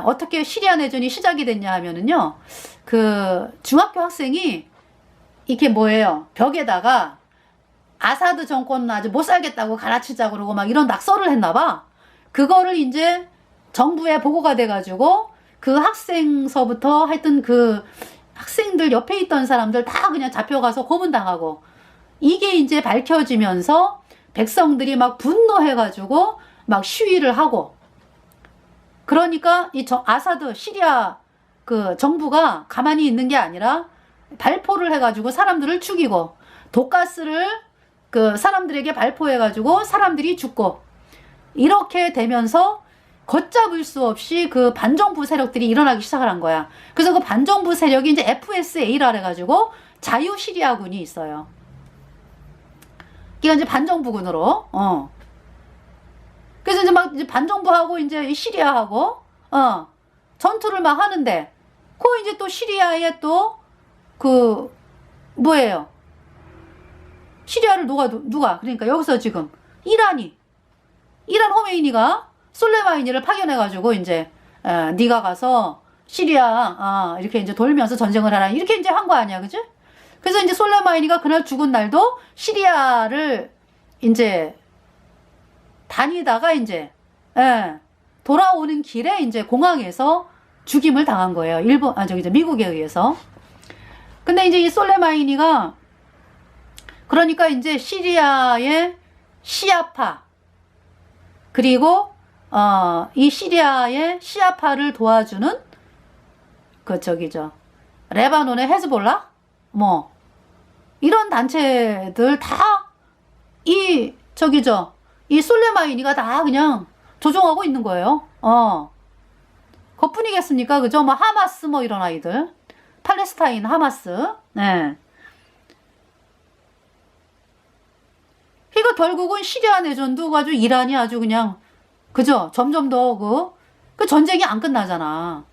어떻게 시리아 내전이 시작이 됐냐 하면은요, 그 중학교 학생이 이게 뭐예요? 벽에다가 아사드 정권은 아주 못 살겠다고 가르치자 그러고 막 이런 낙서를 했나 봐. 그거를 이제 정부에 보고가 돼가지고 그 학생서부터 하여튼 그 학생들 옆에 있던 사람들 다 그냥 잡혀가서 고문당하고, 이게 이제 밝혀지면서 백성들이 막 분노해가지고 막 시위를 하고, 그러니까 이 아사드 시리아 그 정부가 가만히 있는 게 아니라 발포를 해가지고 사람들을 죽이고, 독가스를 그 사람들에게 발포해가지고 사람들이 죽고, 이렇게 되면서 걷잡을 수 없이 그 반정부 세력들이 일어나기 시작을 한 거야. 그래서 그 반정부 세력이 이제 FSA라 해가지고 자유 시리아군이 있어요. 이게 이제 반정부군으로. 그래서 이제 막 이제 반정부하고 이제 시리아하고 전투를 막 하는데, 그 이제 또 시리아에 또 그 뭐예요? 시리아를 누가 그러니까 여기서 지금 이란 호메이니가 솔레마니를 파견해가지고 이제 네가 가서 시리아 이렇게 이제 돌면서 전쟁을 하라 이렇게 이제 한 거 아니야, 그지? 그래서 이제 솔레마니가 그날 죽은 날도 시리아를 이제 다니다가 이제 돌아오는 길에 이제 공항에서 죽임을 당한 거예요. 미국에 의해서. 근데 이제 이 솔레마니가 그러니까 이제 시리아의 시아파 그리고 이 시리아의 시아파를 도와주는 레바논의 헤즈볼라 뭐 이런 단체들 다 이 솔레마니가 다 그냥 조종하고 있는 거예요. 그뿐이겠습니까? 그죠? 뭐 하마스 뭐 이런 아이들. 팔레스타인 하마스. 네. 그러니까 결국은 시리아 내전도 아주 이란이 아주 그냥 그죠? 점점 더 그 전쟁이 안 끝나잖아.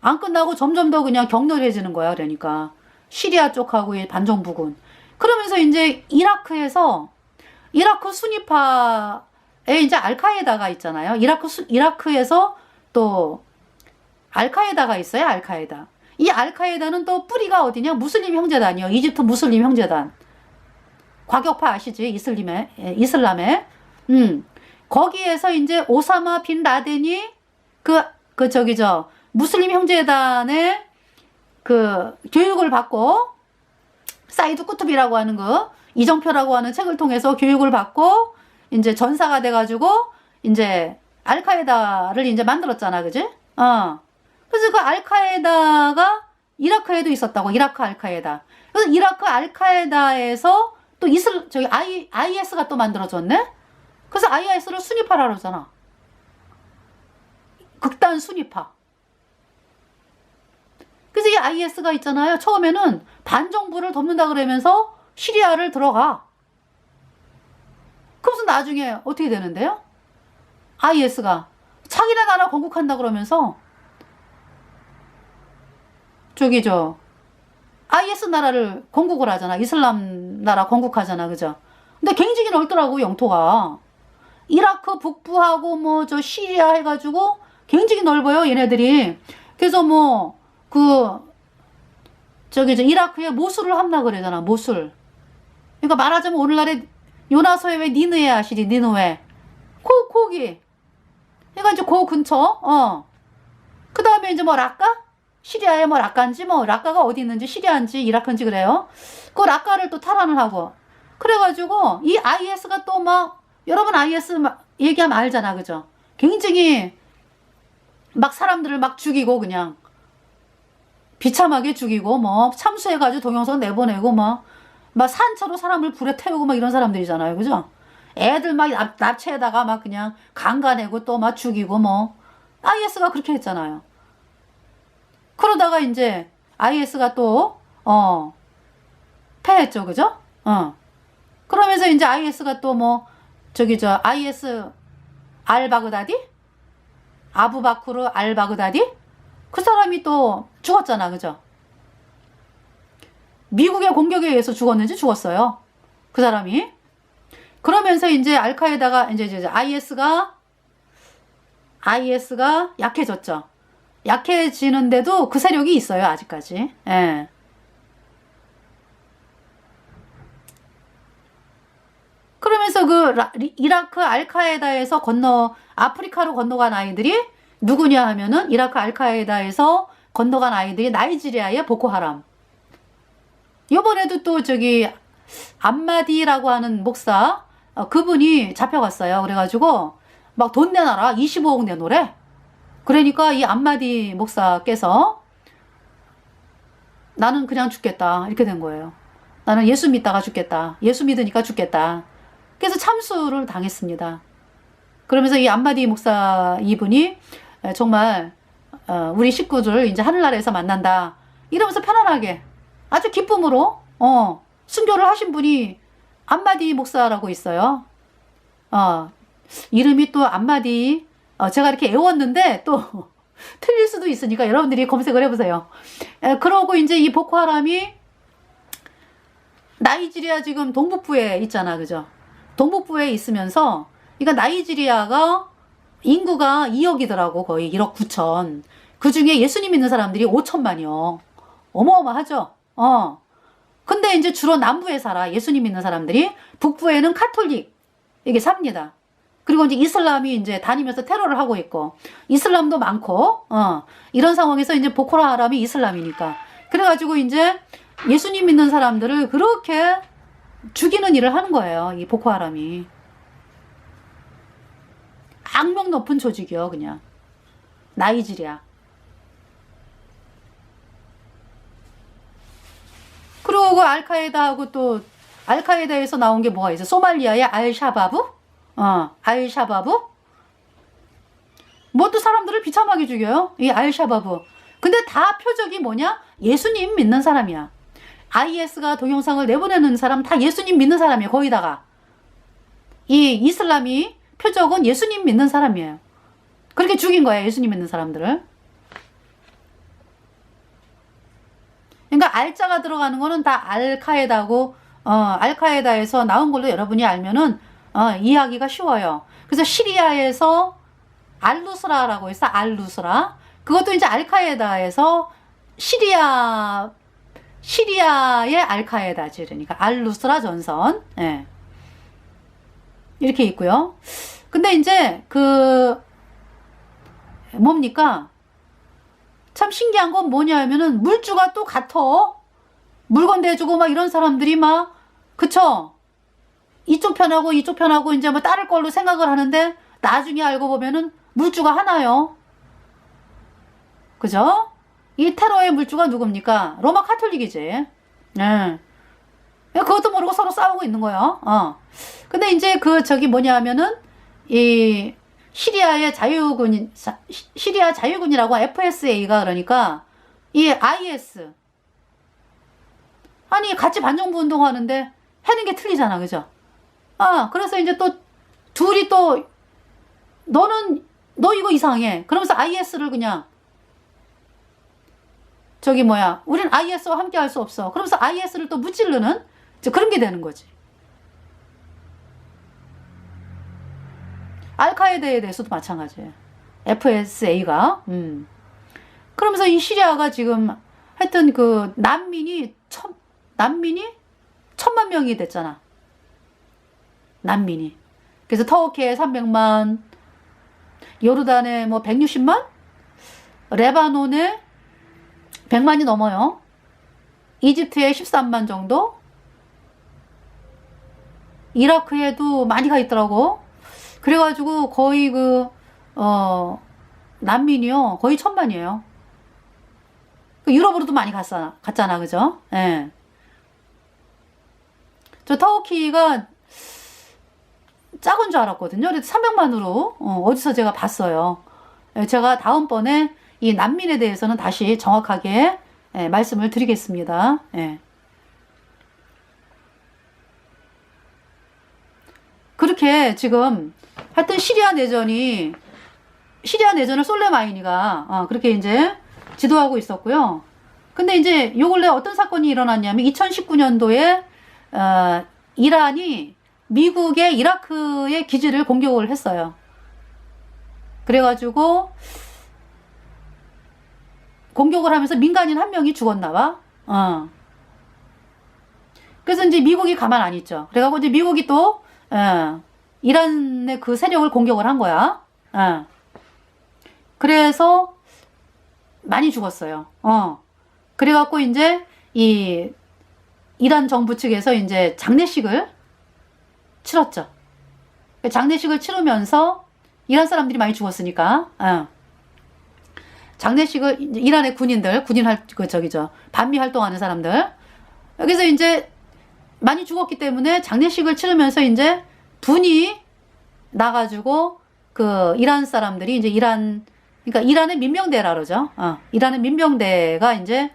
안 끝나고 점점 더 그냥 격렬해지는 거야. 그러니까 시리아 쪽하고의 반정부군. 그러면서 이제 이라크 순위파에 이제 알카에다가 있잖아요. 이라크에서 또 알카에다가 있어요. 알카에다. 이 알카에다는 또 뿌리가 어디냐? 무슬림 형제단이요. 이집트 무슬림 형제단. 과격파 아시지? 이슬람의. 거기에서 이제 오사마 빈 라덴이 무슬림 형제단의 교육을 받고 사이드 꾸투비라고 하는 이정표라고 하는 책을 통해서 교육을 받고 이제 전사가 돼가지고 이제 알카에다를 이제 만들었잖아, 그지? 그래서 그 알카에다가 이라크에도 있었다고, 이라크 알카에다. 그래서 이라크 알카에다에서 또 IS가 또 만들어졌네? 그래서 IS를 순위파라고 그러잖아. 극단 순위파. 그래서 이 IS가 있잖아요. 처음에는 반정부를 덮는다 그러면서 시리아를 들어가. 그래서 나중에 어떻게 되는데요? IS가 자기네 나라 건국한다 그러면서 IS 나라를 건국을 하잖아. 이슬람 나라 건국하잖아. 그죠? 근데 굉장히 넓더라고, 영토가. 이라크 북부하고 시리아 해가지고 굉장히 넓어요, 얘네들이. 그래서 이라크의 모술을 함락을 하잖아, 모술. 그러니까 말하자면 오늘날의 요나서의 왜 니느웨 아시리, 니느웨. 거기. 해가지고 근처, 그 다음에 이제 라까? 시리아의 라까인지 라까가 어디 있는지 시리아인지 이라크인지 그래요. 그 라까를 또 탈환을 하고. 그래가지고 이 IS가 또 여러분 IS 얘기하면 알잖아, 그죠? 굉장히 사람들을 죽이고 그냥 비참하게 죽이고 참수해가지고 동영상 내보내고 산채로 사람을 불에 태우고 이런 사람들이잖아요, 그죠? 애들 납치에다가 그냥 강간하고 또 죽이고 IS가 그렇게 했잖아요. 그러다가 이제 IS가 또 패했죠, 그죠? 그러면서 이제 IS가 또 IS 알바그다디? 아부바크르 알바그다디? 그 사람이 또 죽었잖아, 그죠? 미국의 공격에 의해서 죽었는지 죽었어요. 그 사람이. 그러면서 이제 알카에다가 이제 IS가 약해졌죠. 약해지는데도 그 세력이 있어요, 아직까지. 예. 그러면서 이라크 알카에다에서 아프리카로 건너간 아이들이 누구냐 하면은 이라크 알카에다에서 건너간 아이들이 나이지리아의 보코하람. 요번에도 또 암마디라고 하는 목사, 그분이 잡혀갔어요. 그래가지고 돈 내놔라, 25억 내놓으래. 그러니까 이 암마디 목사께서 나는 그냥 죽겠다, 이렇게 된 거예요. 나는 예수 믿다가 죽겠다. 예수 믿으니까 죽겠다. 그래서 참수를 당했습니다. 그러면서 이 암마디 목사 이분이 정말 우리 식구들 이제 하늘나라에서 만난다 이러면서 편안하게 아주 기쁨으로 순교를 하신 분이 암마디 목사라고 있어요. 이름이 또 암마디, 제가 이렇게 애웠는데 또 틀릴 수도 있으니까 여러분들이 검색을 해보세요. 그러고 이제 이 보코하람이 나이지리아 지금 동북부에 있잖아, 그죠? 동북부에 있으면서, 그러니까 나이지리아가 인구가 2억이더라고, 거의 1억 9천. 그 중에 예수님 믿는 사람들이 5천만이요. 어마어마하죠? 근데 이제 주로 남부에 살아, 예수님 믿는 사람들이. 북부에는 카톨릭, 이게 삽니다. 그리고 이제 이슬람이 이제 다니면서 테러를 하고 있고, 이슬람도 많고, 이런 상황에서 이제 보코하람이 이슬람이니까. 그래가지고 이제 예수님 믿는 사람들을 그렇게 죽이는 일을 하는 거예요. 이 보코하람이. 악명 높은 조직이요, 그냥. 나이지리아. 그리고 그 알카에다하고 또, 알카에다에서 나온 게 뭐가 있어? 소말리아의 알샤바브? 알샤바브? 뭐 또 사람들을 비참하게 죽여요? 이 알샤바브. 근데 다 표적이 뭐냐? 예수님 믿는 사람이야. IS가 동영상을 내보내는 사람 다 예수님 믿는 사람이에요. 거기다가. 이 이슬람이 표적은 예수님 믿는 사람이에요. 그렇게 죽인 거야, 예수님 믿는 사람들을. 그러니까 알자가 들어가는 거는 다 알카에다고, 알카에다에서 나온 걸로 여러분이 알면은, 이해하기가 쉬워요. 그래서 시리아에서 알누스라라고 있어, 알누스라. 그것도 이제 알카에다에서 시리아의 알카에다지. 그러니까 알누스라 전선. 예. 이렇게 있고요. 근데 이제 뭡니까? 참 신기한 건 뭐냐 하면은 물주가 또 같아. 물건 대주고 막 이런 사람들이 막, 그쵸? 이쪽 편하고 이쪽 편하고 이제 뭐 따를 걸로 생각을 하는데 나중에 알고 보면은 물주가 하나요. 그죠? 이 테러의 물주가 누굽니까? 로마 카톨릭이지. 네. 그것도 모르고 서로 싸우고 있는 거예요. 근데 이제 뭐냐 하면은 이 시리아 자유군이라고 FSA가 그러니까 이 IS 아니 같이 반정부 운동하는데 하는 게 틀리잖아, 그죠? 그래서 이제 또 둘이 또 너 이거 이상해. 그러면서 IS를 그냥 우린 IS와 함께 할 수 없어. 그러면서 IS를 또 무찌르는 그런 게 되는 거지. 알카에다에 대해서도 마찬가지예요. FSA가. 그러면서 이 시리아가 지금 하여튼 난민이 1,000만 명이 됐잖아. 난민이. 그래서 터키에 300만, 요르단에 뭐 160만, 레바논에 100만이 넘어요. 이집트에 13만 정도, 이라크에도 많이 가 있더라고. 그래가지고 거의 난민이요. 거의 1,000만이에요. 유럽으로도 많이 갔잖아. 그죠? 예. 저 터키가 작은 줄 알았거든요. 그래서 300만으로, 어디서 제가 봤어요. 예, 제가 다음번에 이 난민에 대해서는 다시 정확하게 말씀을 드리겠습니다. 예. 그렇게 지금 하여튼 시리아 내전을 솔레마니가 그렇게 이제 지도하고 있었고요. 근데 이제 요 근래 어떤 사건이 일어났냐면 2019년도에 이란이 미국의 이라크의 기지를 공격을 했어요. 그래가지고 공격을 하면서 민간인 한 명이 죽었나 봐. 그래서 이제 미국이 가만 안 있죠. 그래가지고 이제 미국이 또 이란의 그 세력을 공격을 한 거야. 그래서 많이 죽었어요. 그래갖고 이제 이 이란 정부 측에서 이제 장례식을 치렀죠. 장례식을 치르면서 이란 사람들이 많이 죽었으니까 장례식을 이란의 반미 활동하는 사람들 여기서 이제 많이 죽었기 때문에 장례식을 치르면서 이제 분이 나가지고 이란 사람들이 이제 그러니까 이란의 민병대라 그러죠. 이란의 민병대가 이제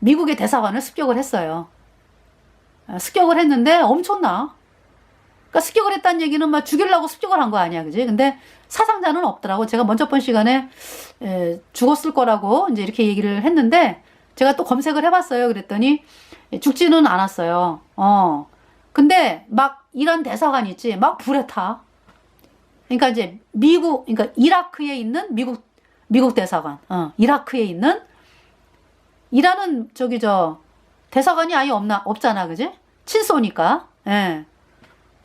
미국의 대사관을 습격을 했어요. 습격을 했는데 엄청나. 그러니까 습격을 했다는 얘기는 막 죽이려고 습격을 한 거 아니야, 그지? 근데 사상자는 없더라고. 제가 먼저 번 시간에 죽었을 거라고 이제 이렇게 얘기를 했는데 제가 또 검색을 해봤어요. 그랬더니 죽지는 않았어요. 근데 막 이란 대사관 있지, 막 불에 타. 그러니까 이제 그러니까 이라크에 있는 미국 대사관, 이라크에 있는 이란은 대사관이 아예 없잖아, 그지? 친소니까. 예.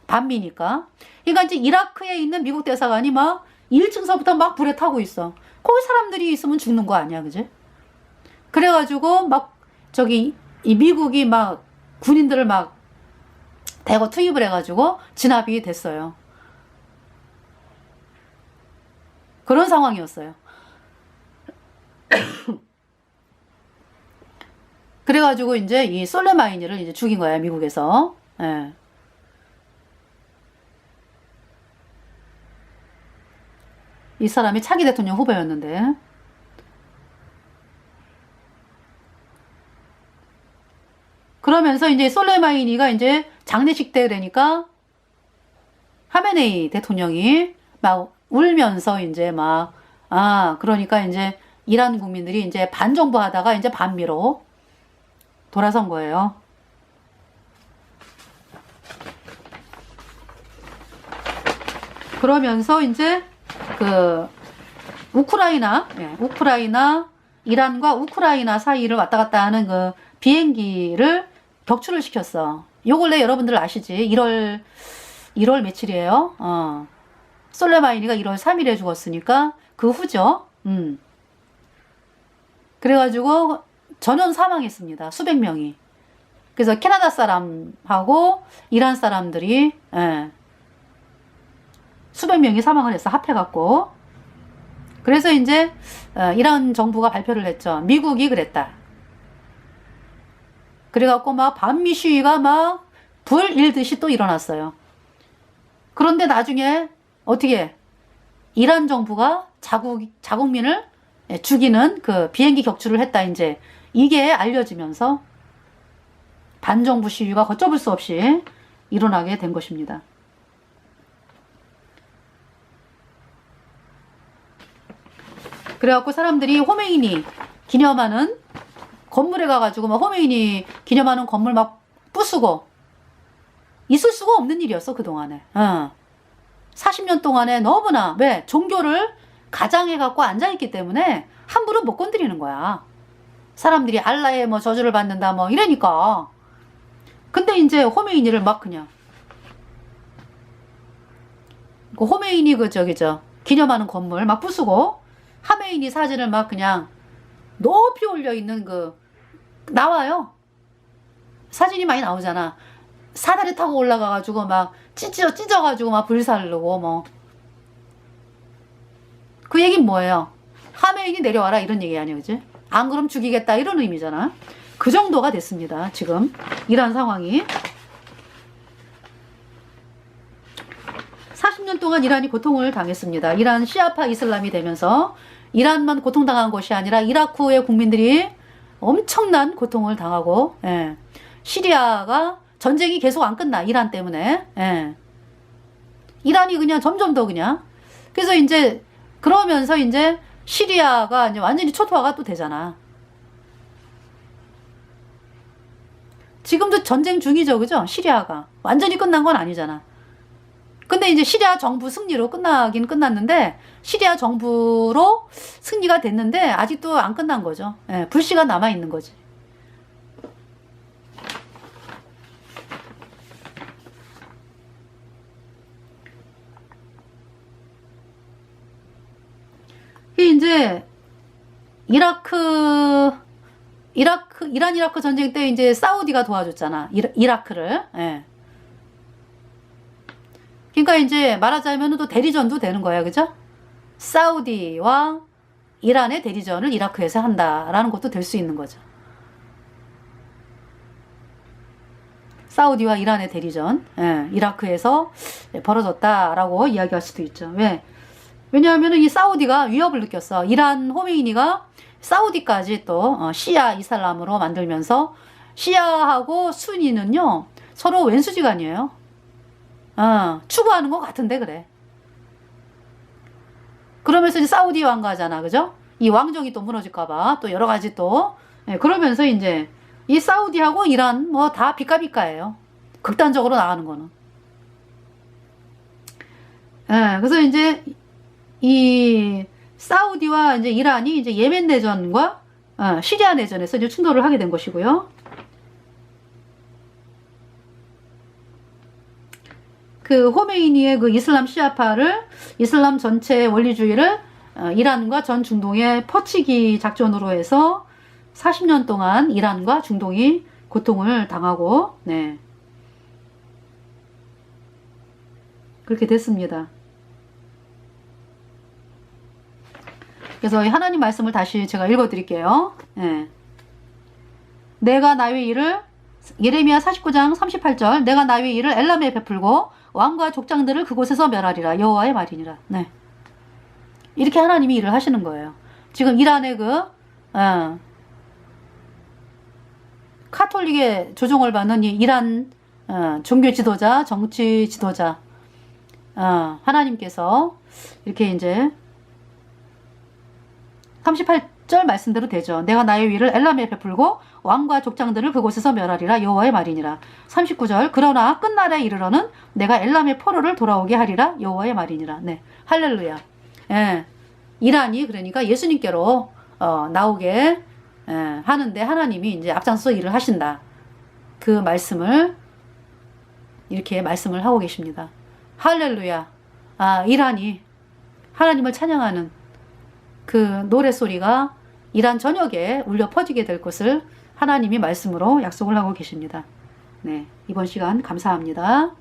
반미니까. 그러니까 이제 이라크에 있는 미국 대사관이 막 1층서부터 막 불에 타고 있어. 거기 사람들이 있으면 죽는 거 아니야, 그지? 그래가지고 막 저기 이 미국이 막 군인들을 막 대거 투입을 해가지고 진압이 됐어요. 그런 상황이었어요. 그래가지고 이제 이 솔레마니를 이제 죽인 거야, 미국에서. 예. 이 사람이 차기 대통령 후보였는데. 그러면서 이제 솔레마니가 이제 장례식 때 되니까 하메네이 대통령이 막 울면서 이제 막, 그러니까 이제 이란 국민들이 이제 반정부 하다가 이제 반미로 돌아선 거예요. 그러면서 이제 그 우크라이나, 이란과 우크라이나 사이를 왔다 갔다 하는 그 비행기를 격추를 시켰어. 요 근래 여러분들 아시지? 1월 며칠이에요? 솔레마니가 1월 3일에 죽었으니까 그 후죠. 그래가지고 전원 사망했습니다. 수백 명이. 그래서 캐나다 사람하고 이란 사람들이 수백 명이 사망을 했어. 합해갖고. 그래서 이제 이란 정부가 발표를 했죠. 미국이 그랬다. 그래갖고 막 반미 시위가 막 불일듯이 또 일어났어요. 그런데 나중에 어떻게 이란 정부가 자국민을 죽이는 그 비행기 격추를 했다. 이제 이게 알려지면서 반정부 시위가 걷잡을 수 없이 일어나게 된 것입니다. 그래갖고 사람들이 호메이니 기념하는 건물에 가가지고 막 호메이니 기념하는 건물 막 부수고 있을 수가 없는 일이었어, 그동안에. 40년 동안에 너무나, 왜? 종교를 가장해갖고 앉아있기 때문에 함부로 못 건드리는 거야. 사람들이 알라의 뭐 저주를 받는다 뭐 이러니까. 근데 이제 호메이니를 막 그냥 그 호메이니 기념하는 건물 막 부수고 하메이니 사진을 막 그냥 높이 올려있는 나와요. 사진이 많이 나오잖아. 사다리 타고 올라가가지고 막 찢어가지고 막 불살르고 뭐. 그 얘기는 뭐예요? 하메인이 내려와라 이런 얘기 아니에요, 그지? 안 그럼 죽이겠다 이런 의미잖아. 그 정도가 됐습니다, 지금. 이란 상황이. 40년 동안 이란이 고통을 당했습니다. 이란 시아파 이슬람이 되면서 이란만 고통당한 것이 아니라 이라크의 국민들이 엄청난 고통을 당하고, 시리아가 전쟁이 계속 안 끝나, 이란 때문에. 이란이 그냥 점점 더 그냥. 그래서 이제 그러면서 이제 시리아가 이제 완전히 초토화가 또 되잖아. 지금도 전쟁 중이죠, 그죠? 시리아가 완전히 끝난 건 아니잖아. 근데 이제 시리아 정부 승리로 끝나긴 끝났는데, 시리아 정부로 승리가 됐는데 아직도 안 끝난 거죠. 불씨가 남아 있는 거지. 이제 이란 이라크 전쟁 때 이제 사우디가 도와줬잖아. 이라크를. 그러니까 이제 말하자면 또 대리전도 되는 거야, 그죠? 사우디와 이란의 대리전을 이라크에서 한다라는 것도 될 수 있는 거죠. 사우디와 이란의 대리전, 이라크에서 벌어졌다라고 이야기할 수도 있죠. 왜? 왜냐하면 이 사우디가 위협을 느꼈어. 이란 호메이니가 사우디까지 또 시아 이슬람으로 만들면서, 시아하고 순위는요 서로 왼수지간이에요. 추구하는 것 같은데 그래. 그러면서 이제 사우디 왕가잖아, 그죠? 이 왕정이 또 무너질까봐 또 여러 가지 또, 그러면서 이제 이 사우디하고 이란 뭐 다 비까비까예요. 극단적으로 나가는 거는. 그래서 이제 이 사우디와 이제 이란이 이제 예멘 내전과 시리아 내전에서 이제 충돌을 하게 된 것이고요. 그 호메이니의 그 이슬람 시아파를 이슬람 전체 원리주의를 이란과 전 중동에 퍼치기 작전으로 해서 40년 동안 이란과 중동이 고통을 당하고 네. 그렇게 됐습니다. 그래서 하나님 말씀을 다시 제가 읽어 드릴게요. 네. 내가 나의 일을 예레미야 49장 38절 내가 나의 일을 엘람에 베풀고 왕과 족장들을 그곳에서 멸하리라 여호와의 말이니라. 네. 이렇게 하나님이 일을 하시는 거예요. 지금 이란의 카톨릭의 조종을 받는 이 이란 종교 지도자, 정치 지도자 하나님께서 이렇게 이제 38절 말씀대로 되죠. 내가 나의 위를 엘람에 베풀고 왕과 족장들을 그곳에서 멸하리라 여호와의 말이니라. 39절 그러나 끝날에 이르러는 내가 엘람의 포로를 돌아오게 하리라 여호와의 말이니라. 네, 할렐루야. 예, 이란이 그러니까 예수님께로 나오게 하는데 하나님이 이제 앞장서 일을 하신다. 그 말씀을 이렇게 말씀을 하고 계십니다. 할렐루야. 이란이 하나님을 찬양하는 그 노랫소리가 이란 전역에 울려 퍼지게 될 것을 하나님이 말씀으로 약속을 하고 계십니다. 네, 이번 시간 감사합니다.